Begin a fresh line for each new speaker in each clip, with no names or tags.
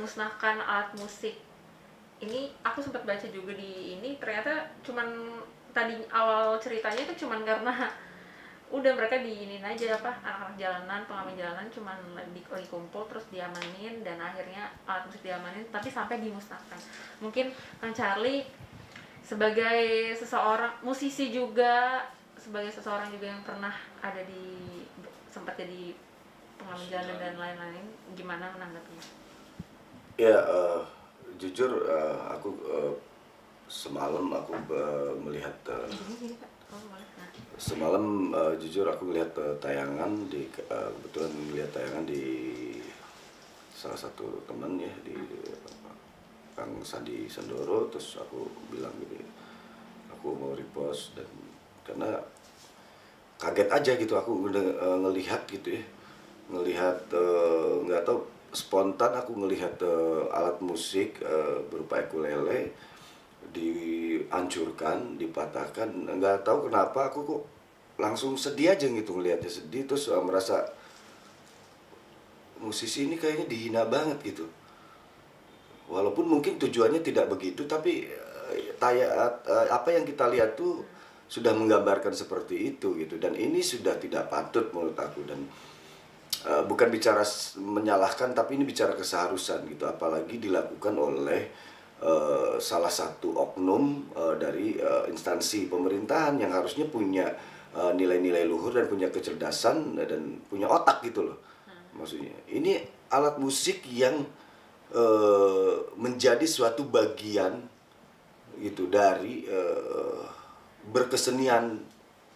memusnahkan alat musik ini, aku sempat baca juga di ini, ternyata cuman tadi awal ceritanya itu cuman karena udah mereka diinin aja apa, anak-anak jalanan, pengamen jalanan cuman lagi kumpul terus diamanin dan akhirnya alat musik diamanin tapi sampai dimusnahkan. Mungkin Kang Charlie sebagai seseorang musisi juga, sebagai seseorang juga yang pernah ada di, sempat jadi pengamen jalanan dan lain-lain, gimana menanggapinya?
Ya, jujur aku semalam aku melihat
Gini Pak, oh boleh. Nah,
semalam jujur aku melihat tayangan di kebetulan melihat tayangan di salah satu teman ya di Kang Sandi Sandoro, terus aku bilang gini, aku mau repost dan karena kaget aja gitu aku udah ngelihat gitu ya, ngelihat nggak tahu spontan aku ngelihat alat musik berupa ukulele dihancurkan, dipatahkan, nggak tahu kenapa aku kok langsung sedih aja gitu ngelihatnya, sedih terus merasa musisi ini kayaknya dihina banget gitu. Walaupun mungkin tujuannya tidak begitu, tapi apa yang kita lihat tuh sudah menggambarkan seperti itu gitu, dan ini sudah tidak patut menurut aku. Dan bukan bicara menyalahkan, tapi ini bicara keseharusan gitu, apalagi dilakukan oleh salah satu oknum dari instansi pemerintahan yang harusnya punya nilai-nilai luhur dan punya kecerdasan dan punya otak gitu loh. Maksudnya ini alat musik yang menjadi suatu bagian gitu dari berkesenian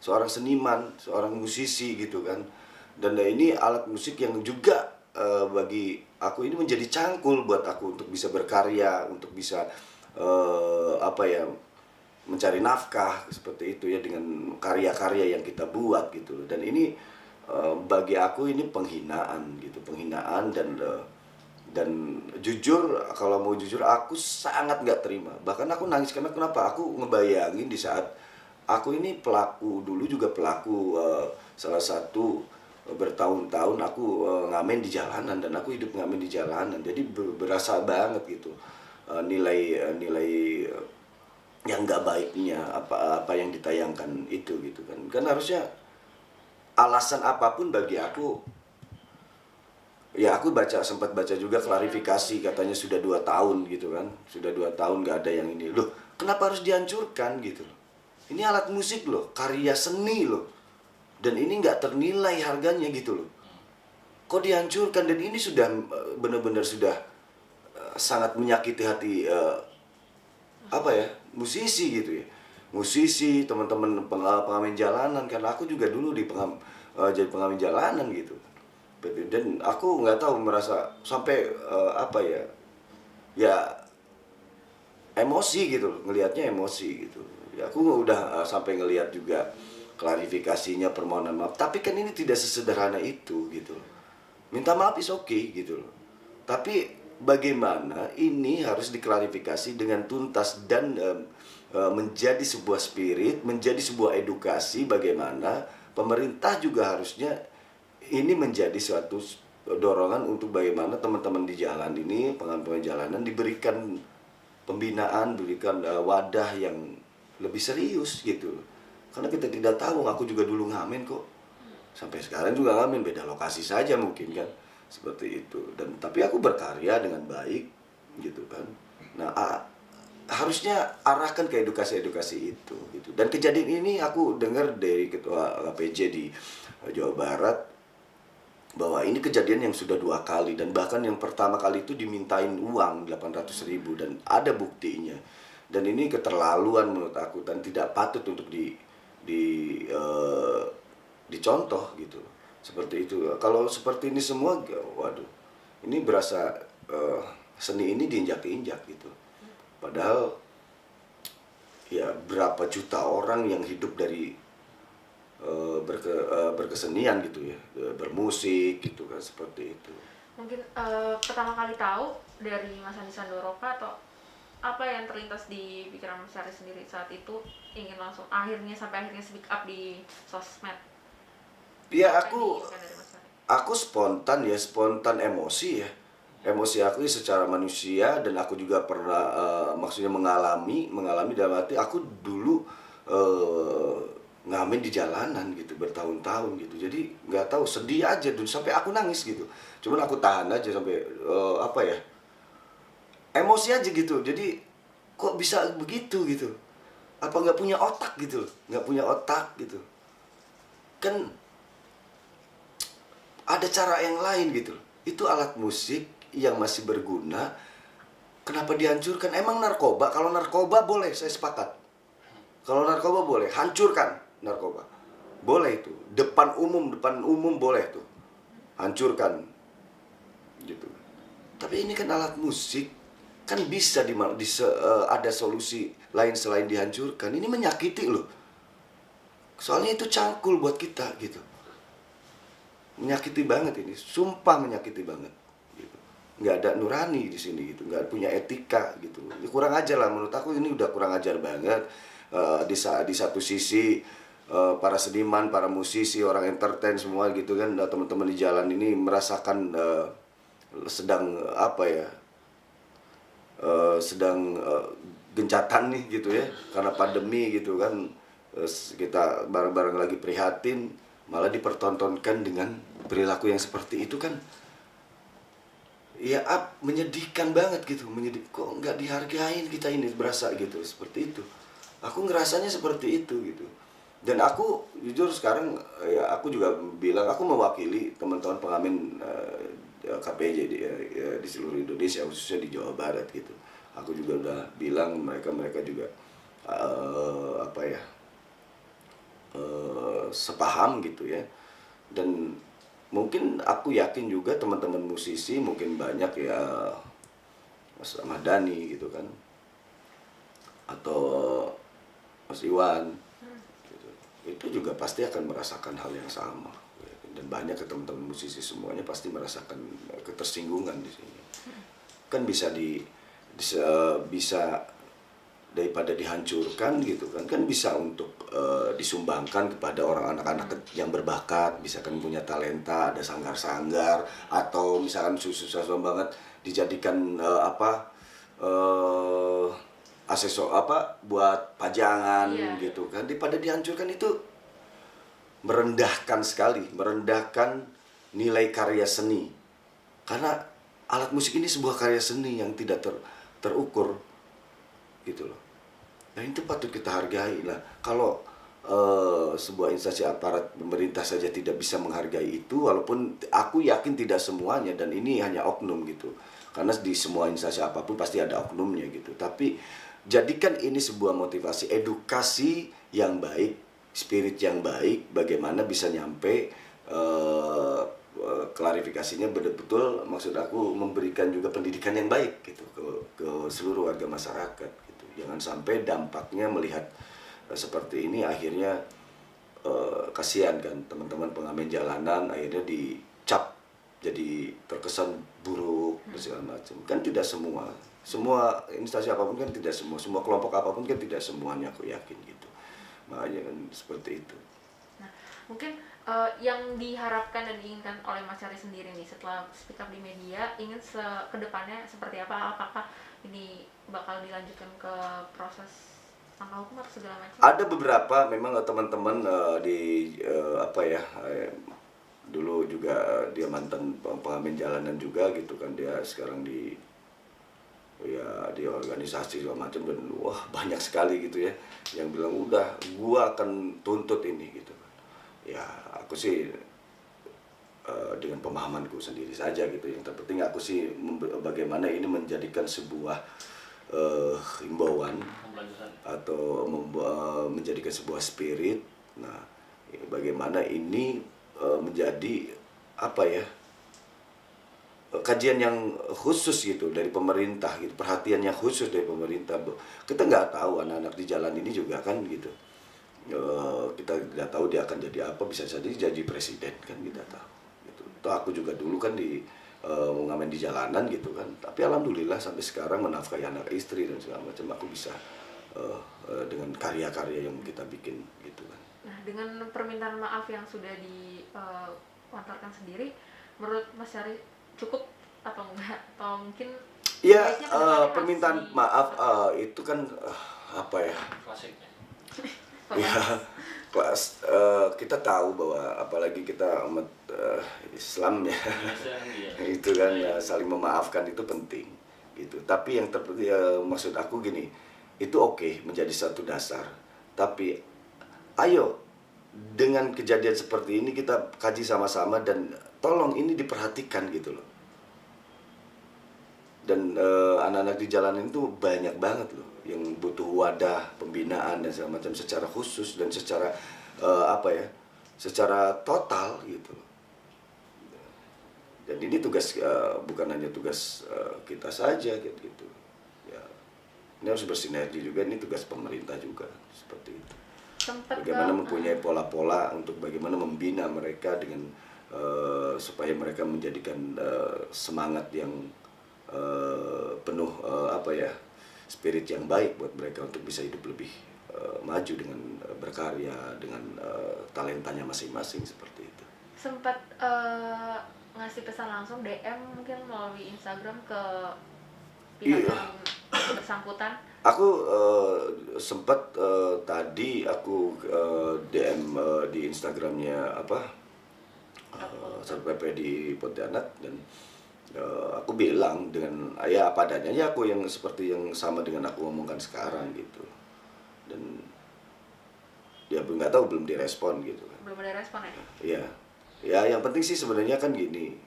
seorang seniman, seorang musisi gitu kan. Dan ini alat musik yang juga bagi aku ini menjadi cangkul buat aku untuk bisa berkarya, untuk bisa apa ya, mencari nafkah seperti itu ya, dengan karya-karya yang kita buat gitu. Dan ini bagi aku ini penghinaan gitu, penghinaan. Dan jujur, kalau mau jujur aku sangat nggak terima, bahkan aku nangis karena kenapa, aku ngebayangin di saat aku ini pelaku, dulu juga pelaku salah satu bertahun-tahun aku ngamen di jalanan, dan aku hidup ngamen di jalanan, jadi berasa banget gitu nilai yang nggak baiknya apa yang ditayangkan itu gitu kan harusnya alasan apapun bagi aku. Ya aku sempat baca juga klarifikasi, katanya sudah 2 tahun gitu kan, sudah 2 tahun nggak ada yang ini loh, kenapa harus dihancurkan gitu loh. Ini alat musik loh, karya seni loh, dan ini nggak ternilai harganya gitu loh, kok dihancurkan. Dan ini sudah benar-benar sudah sangat menyakiti hati apa ya, musisi gitu ya, musisi, teman-teman pengamen jalanan, karena aku juga dulu jadi pengamen jalanan gitu. Dan aku nggak tahu, merasa sampai apa ya, ya emosi gitu loh, ngelihatnya emosi gitu ya. Aku udah sampai ngelihat juga klarifikasinya, permohonan maaf, tapi kan ini tidak sesederhana itu gitu loh. Minta maaf is okay gitu loh, tapi bagaimana ini harus diklarifikasi dengan tuntas dan menjadi sebuah spirit, menjadi sebuah edukasi, bagaimana pemerintah juga harusnya ini menjadi suatu dorongan untuk bagaimana teman-teman di jalan ini, pengamen jalanan, diberikan pembinaan, diberikan wadah yang lebih serius gitu. Karena kita tidak tahu, aku juga dulu ngamen kok. Sampai sekarang juga ngamen, beda lokasi saja mungkin kan. Seperti itu. Dan tapi aku berkarya dengan baik gitu kan. Nah, harusnya arahkan ke edukasi-edukasi itu gitu. Dan kejadian ini aku dengar dari ketua KPJ di Jawa Barat, bahwa ini kejadian yang sudah 2 kali, dan bahkan yang pertama kali itu dimintain uang 800.000 dan ada buktinya. Dan ini keterlaluan menurut aku dan tidak patut untuk di dicontoh gitu. Seperti itu. Kalau seperti ini semua, waduh, ini berasa seni ini diinjak-injak gitu. Padahal ya berapa juta orang yang hidup dari berkesenian gitu ya, bermusik gitu kan, seperti itu.
mungkin pertama kali tahu dari Mas Andi Sandoro atau apa yang terlintas di pikiran Mas Charlie sendiri saat itu ingin langsung sampai akhirnya speak up di sosmed?
Ya
Apa yang diinginkan dari Mas Charlie?
aku spontan ya, spontan emosi ya. emosi aku secara manusia, dan aku juga pernah maksudnya mengalami dalam arti aku dulu ngamen di jalanan gitu bertahun-tahun gitu. Jadi nggak tahu, sedih aja dulu sampai aku nangis gitu. Cuman aku tahan aja sampai apa ya? Emosi aja gitu. Jadi kok bisa begitu gitu? Apa nggak punya otak gitu? Nggak punya otak gitu. Kan ada cara yang lain gitu. Itu alat musik yang masih berguna. Kenapa dihancurkan? Emang narkoba? Kalau narkoba boleh, saya sepakat. Kalau narkoba boleh, hancurkan narkoba. Boleh itu. Depan umum boleh tuh. Hancurkan. Gitu. Tapi ini kan alat musik, kan bisa ada solusi lain selain dihancurkan. Ini menyakiti loh. Soalnya itu cangkul buat kita gitu. Menyakiti banget ini, sumpah menyakiti banget gitu. Nggak ada nurani di sini gitu, nggak punya etika gitu. Ya, kurang ajar lah menurut aku, ini udah kurang ajar banget. Di satu sisi para seniman, para musisi, orang entertain semua gitu kan, teman-teman di jalan ini merasakan sedang apa ya, sedang gencatan nih gitu ya, karena pandemi gitu kan. Kita bareng-bareng lagi prihatin, malah dipertontonkan dengan perilaku yang seperti itu kan. Ya menyedihkan banget gitu, kok nggak dihargain kita ini, berasa gitu seperti itu. Aku ngerasanya seperti itu gitu. Dan aku jujur sekarang ya, aku juga bilang aku mewakili teman-teman pengamen KPJ di seluruh Indonesia, khususnya di Jawa Barat gitu. Aku juga udah bilang mereka juga apa ya, sepaham gitu ya. Dan mungkin aku yakin juga teman-teman musisi mungkin banyak ya, Mas Ahmad Dhani gitu kan, atau Mas Iwan gitu. Itu juga pasti akan merasakan hal yang sama, dan banyak teman-teman musisi semuanya pasti merasakan ketersinggungan di sini. Kan bisa daripada dihancurkan gitu kan bisa untuk disumbangkan kepada orang anak-anak yang berbakat, misalkan punya talenta, ada sanggar-sanggar, atau misalkan susah banget dijadikan aksesoris buat pajangan gitu kan, daripada dihancurkan. Itu merendahkan sekali, merendahkan nilai karya seni, karena alat musik ini sebuah karya seni yang tidak terukur gitu loh. Nah itu patut kita hargai lah. Kalau sebuah instansi aparat pemerintah saja tidak bisa menghargai itu, walaupun aku yakin tidak semuanya, dan ini hanya oknum gitu, karena di semua instansi apapun pasti ada oknumnya gitu. Tapi jadikan ini sebuah motivasi, edukasi yang baik, spirit yang baik, bagaimana bisa nyampe klarifikasinya betul-betul, maksud aku memberikan juga pendidikan yang baik gitu ke seluruh warga masyarakat gitu. Jangan sampai dampaknya melihat seperti ini akhirnya kasihan kan teman-teman pengamen jalanan, akhirnya dicap jadi terkesan buruk dan segala macam. Kan tidak semua instansi apapun kan tidak semua kelompok apapun kan tidak semuanya, aku yakin gitu. Makanya kan seperti itu.
Nah, mungkin yang diharapkan dan diinginkan oleh Mas Syari sendiri nih setelah speak up di media, ingin kedepannya seperti apa? Apakah ini bakal dilanjutkan ke proses langkah hukum atau segala macam?
Ada beberapa memang teman-teman di apa ya, dulu juga dia mantan pengamen jalanan juga gitu kan, dia sekarang di organisasi segala macam, dan wah banyak sekali gitu ya yang bilang udah gua akan tuntut ini gitu kan. Ya aku sih dengan pemahamanku sendiri saja gitu, yang terpenting aku sih bagaimana ini menjadikan sebuah himbauan atau menjadikan sebuah spirit. Nah bagaimana ini menjadi apa ya, kajian yang khusus gitu dari pemerintah gitu, perhatian yang khusus dari pemerintah. Kita nggak tahu anak-anak di jalan ini juga kan gitu, kita nggak tahu dia akan jadi apa, bisa jadi jadi presiden kan, kita tahu gitu. Toh aku juga dulu kan ngamen di jalanan gitu kan, tapi alhamdulillah sampai sekarang menafkahi anak istri dan segala macam, aku bisa dengan karya-karya yang kita bikin gitu kan.
Nah, dengan permintaan maaf yang sudah dilontarkan sendiri, menurut Mas Syari cukup atau enggak, atau mungkin
Ya,
baiknya kedepannya
permintaan
harus
maaf itu kan apa ya?
Klasik.
Ya,
Bapak.
kelas kita tahu bahwa apalagi kita umat Islam ya,
Indonesia kan iya.
itu kan saling memaafkan itu penting gitu. Tapi yang terpenting maksud aku gini, itu oke menjadi satu dasar. Tapi ayo dengan kejadian seperti ini kita kaji sama-sama dan tolong ini diperhatikan gitu loh. Dan anak-anak di jalanan itu banyak banget loh yang butuh wadah pembinaan dan segala macam secara khusus dan secara apa ya, secara total gitu. Dan ini tugas bukan hanya tugas kita saja gitu. Ya, ini harus bersinergi juga, ini tugas pemerintah juga seperti itu.
Sempet
Bagaimana mempunyai pola-pola untuk bagaimana membina mereka dengan supaya mereka menjadikan semangat yang penuh apa ya, spirit yang baik buat mereka untuk bisa hidup lebih maju dengan berkarya dengan talentanya masing-masing seperti itu.
sempat ngasih pesan langsung DM mungkin melalui Instagram ke pihak
Iya.
yang bersangkutan.
Aku sempat tadi aku DM di Instagramnya apa Satpol PP di Pontianak dan aku bilang dengan ya apa adanya ya, aku yang seperti yang sama dengan aku ngomongkan sekarang gitu. Dan dia nggak tahu, belum direspon gitu kan.
Belum ada respon ya?
Iya, ya yang penting sih sebenarnya kan gini,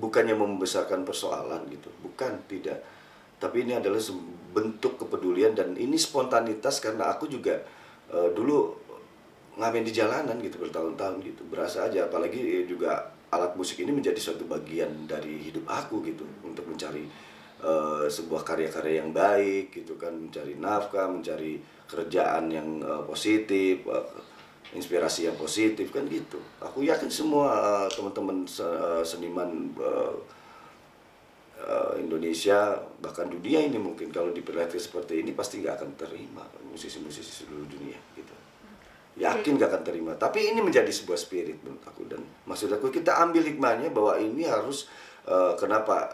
bukannya membesarkan persoalan gitu, bukan, tidak. Tapi ini adalah bentuk kepedulian dan ini spontanitas karena aku juga dulu ngamen di jalanan gitu bertahun-tahun gitu, berasa aja. Apalagi juga alat musik ini menjadi suatu bagian dari hidup aku gitu untuk mencari sebuah karya-karya yang baik gitu kan, mencari nafkah, mencari kerjaan yang positif, inspirasi yang positif kan gitu. Aku yakin semua teman-teman seniman Indonesia bahkan dunia ini mungkin kalau diperlihatkan seperti ini pasti nggak akan terima, musisi-musisi seluruh dunia gitu. Yakin nggak akan terima. Tapi ini menjadi sebuah spirit menurut aku, dan maksud aku kita ambil hikmahnya bahwa ini harus kenapa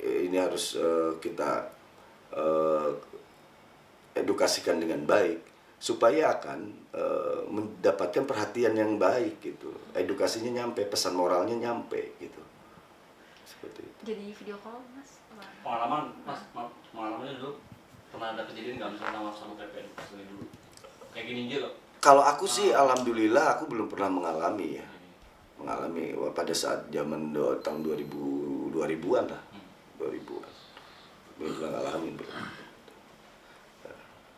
ini harus kita edukasikan dengan baik supaya akan mendapatkan perhatian yang baik gitu. Edukasinya nyampe, pesan moralnya nyampe gitu. Seperti itu.
Jadi video call mas?
Pengalamannya dulu pernah ada kejadian nggak misalnya sama PPN pas dari dulu kayak gini aja loh.
Kalau aku sih alhamdulillah aku belum pernah mengalami ya. Mengalami pada saat zaman tahun 2000-an lah. 2000-an. Belum pernah ngalamin.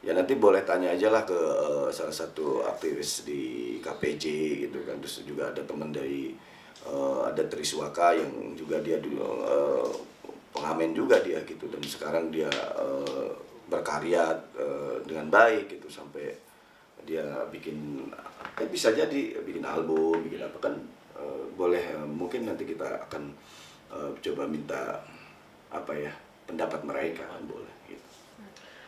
Ya nanti boleh tanya aja lah ke salah satu aktivis di KPJ gitu kan. Terus juga ada teman dari ada Triswaka yang juga dia dulu pengamen juga dia gitu, dan sekarang dia berkarya dengan baik gitu sampai dia bikin bisa jadi bikin album, bikin apa kan boleh mungkin nanti kita akan coba minta apa ya pendapat mereka kan boleh gitu.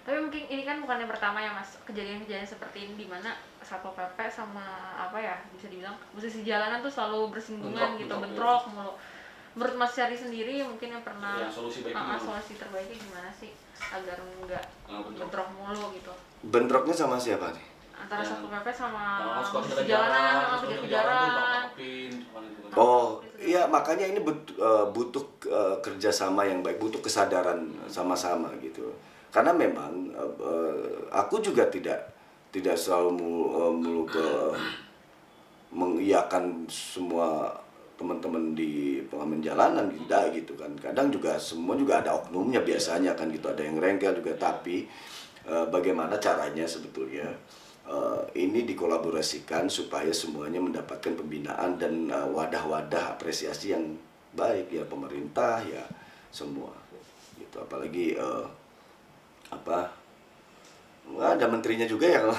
Tapi mungkin ini kan bukan yang pertama ya mas, kejadian-kejadian seperti ini di mana Satpol PP sama apa ya bisa dibilang musisi jalanan tuh selalu bersinggungan gitu, bentrok mulu. Menurut Mas Syari sendiri mungkin yang pernah
Solusi baiknya
solusi terbaiknya gimana sih agar enggak bentrok mulu gitu?
Bentroknya sama siapa nih?
Antara Satpol PP sama
suka
musisi jalanan, kejar-kejaran.
Oh iya, makanya ini butuh kerjasama yang baik, butuh kesadaran sama-sama gitu. Karena memang aku juga tidak selalu mulu ke mengiyakan semua teman-teman di pengamen jalanan, tidak gitu kan. Kadang juga semua juga ada oknumnya biasanya kan gitu, ada yang rengkel juga. Tapi bagaimana caranya sebetulnya ini dikolaborasikan supaya semuanya mendapatkan pembinaan dan wadah-wadah apresiasi yang baik ya, pemerintah ya semua gitu. Apalagi apa ada menterinya juga ya kalau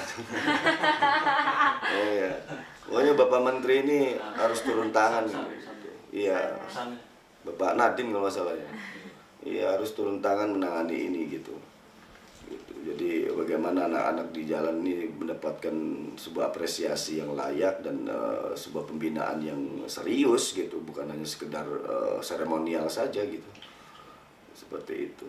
oh ya, pokoknya Bapak Menteri ini harus turun tangan gitu. Iya, Bapak Nadiem kalau nggak salah ya. Iya, harus turun tangan menangani ini gitu. gitu. Jadi bagaimana anak-anak di jalan ini mendapatkan sebuah apresiasi yang layak dan sebuah pembinaan yang serius gitu, bukan hanya sekedar seremonial saja gitu, seperti itu.